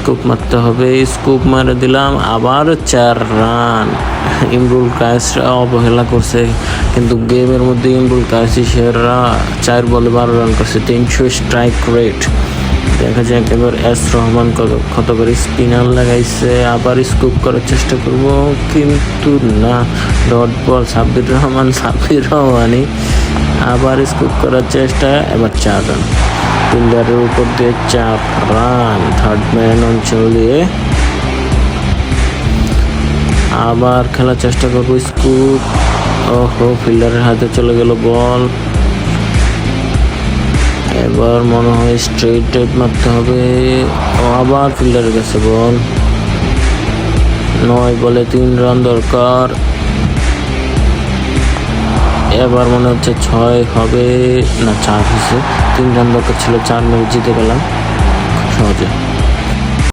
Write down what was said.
Scoop মারতে হবে। Scoop মারে দিলাম, আবার 4 রান। ইমরুল কায়েসরা অবহেলা করছে, কিন্তু গেমের মধ্যে ইমরুল কায়েসেরা 4 বলে 12 রান করছে, 300 স্ট্রাইক রেট। দেখা যাক এবার এস রহমান কত করে স্পিনার লাগাইছে। আবার স্কুপ করার চেষ্টা করব, কিন্তু না, ডট বল। সাব্বির রহমানই আবার স্কুপ করার চেষ্টা, এবার 4 রান। ফিল্ডারের উপর দিয়ে 4 রান। থার্ড ম্যান অঞ্চল দিয়ে আবার খেলার চেষ্টা করবো, স্কুপ। ওহো, ফিল্ডারের হাতে চলে গেল বল। এবার মনে হয় স্ট্রেট ড্রাইভ মারতে হবে। আবার ফিল্ডারের কাছে বল। 9 বলে 3 রান দরকার। এবার মনে হচ্ছে 6 হবে না, 4 হয়েছে। 3 রান দরকার ছিল, 4 মেরে জিতে গেলাম খুব সহজে।